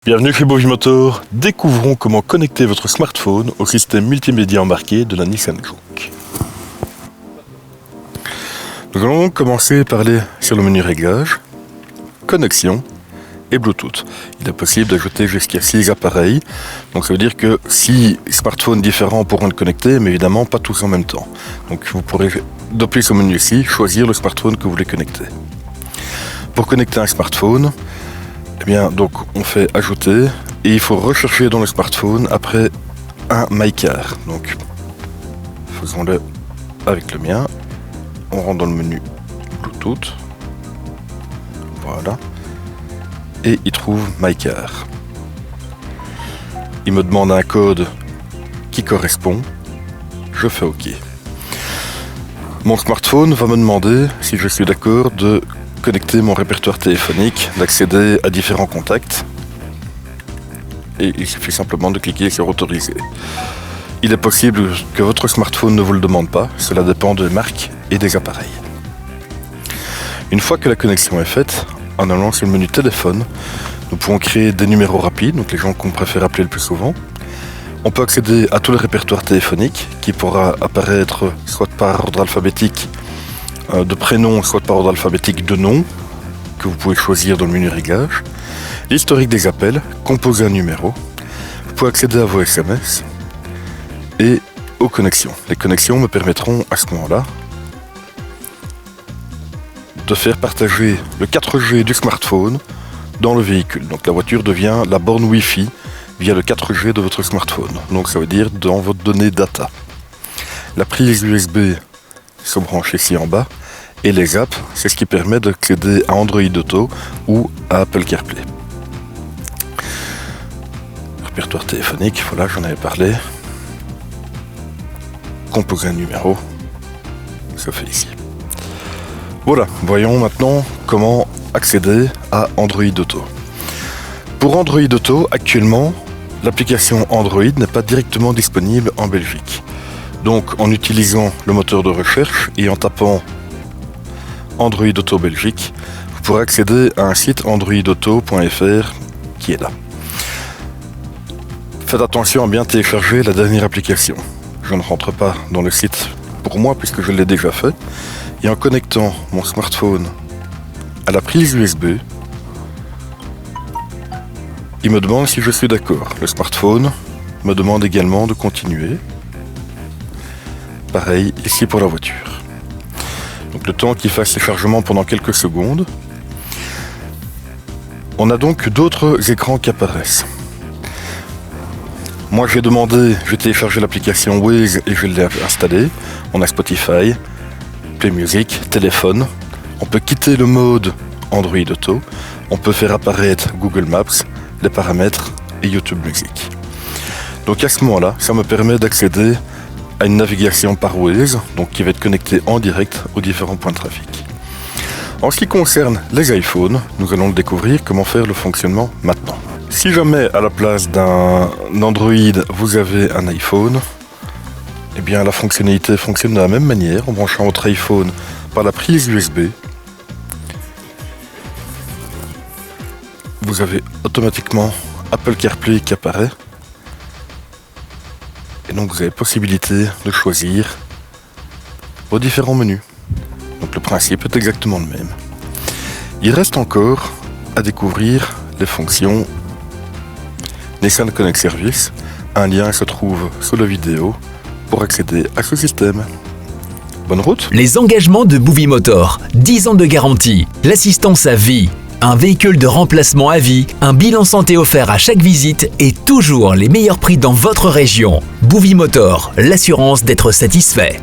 Bienvenue chez Bovimotor, découvrons comment connecter votre smartphone au système multimédia embarqué de la Nissan Juke. Nous allons donc commencer par aller sur le menu Réglages, Connexion et Bluetooth. Il est possible d'ajouter jusqu'à 6 appareils, donc ça veut dire que 6 smartphones différents pourront le connecter, mais évidemment pas tous en même temps. Donc vous pourrez, depuis ce menu-ci, choisir le smartphone que vous voulez connecter. Pour connecter un smartphone, eh bien, donc on fait ajouter et il faut rechercher dans le smartphone après un MyCar. Donc faisons-le avec le mien. On rentre dans le menu Bluetooth. Voilà. Et il trouve MyCar. Il me demande un code qui correspond. Je fais OK. Mon smartphone va me demander si je suis d'accord de connecter mon répertoire téléphonique, d'accéder à différents contacts et il suffit simplement de cliquer sur autoriser. Il est possible que votre smartphone ne vous le demande pas, cela dépend des marques et des appareils. Une fois que la connexion est faite, en allant sur le menu téléphone, nous pouvons créer des numéros rapides, donc les gens qu'on préfère appeler le plus souvent. On peut accéder à tout le répertoire téléphonique qui pourra apparaître soit par ordre alphabétique de prénom, soit par ordre alphabétique de nom, que vous pouvez choisir dans le menu Réglages, l'historique des appels, composer un numéro, vous pouvez accéder à vos SMS et aux connexions. Les connexions me permettront à ce moment-là de faire partager le 4G du smartphone dans le véhicule. Donc la voiture devient la borne Wi-Fi via le 4G de votre smartphone. Donc ça veut dire dans votre donnée data. La prise USB se branche ici en bas. Et les apps, c'est ce qui permet d'accéder à Android Auto ou à Apple CarPlay. Répertoire téléphonique, voilà, j'en avais parlé. Composer un numéro, ça fait ici. Voilà, voyons maintenant comment accéder à Android Auto. Pour Android Auto, actuellement, l'application Android n'est pas directement disponible en Belgique. Donc, en utilisant le moteur de recherche et en tapant Android Auto Belgique, vous pourrez accéder à un site androidauto.fr qui est là. Faites attention à bien télécharger la dernière application. Je ne rentre pas dans le site pour moi puisque je l'ai déjà fait. Et en connectant mon smartphone à la prise USB, il me demande si je suis d'accord. Le smartphone me demande également de continuer. Pareil ici pour la voiture. Donc le temps qu'il fasse les chargements pendant quelques secondes. On a donc d'autres écrans qui apparaissent. Moi j'ai téléchargé l'application Waze et je l'ai installée. On a Spotify, Play Music, téléphone. On peut quitter le mode Android Auto. On peut faire apparaître Google Maps, les paramètres et YouTube Music. Donc à ce moment-là, ça me permet d'accéder à une navigation par Waze, donc qui va être connectée en direct aux différents points de trafic. En ce qui concerne les iPhones, nous allons découvrir comment faire le fonctionnement maintenant. Si jamais à la place d'un Android vous avez un iPhone, eh bien la fonctionnalité fonctionne de la même manière en branchant votre iPhone par la prise USB. Vous avez automatiquement Apple CarPlay qui apparaît. Et donc vous avez possibilité de choisir vos différents menus. Donc le principe est exactement le même. Il reste encore à découvrir les fonctions Nissan Connect Service. Un lien se trouve sous la vidéo pour accéder à ce système. Bonne route! Les engagements de Bovimotor, 10 ans de garantie, l'assistance à vie, un véhicule de remplacement à vie, un bilan santé offert à chaque visite et toujours les meilleurs prix dans votre région. Bovimotor, l'assurance d'être satisfait.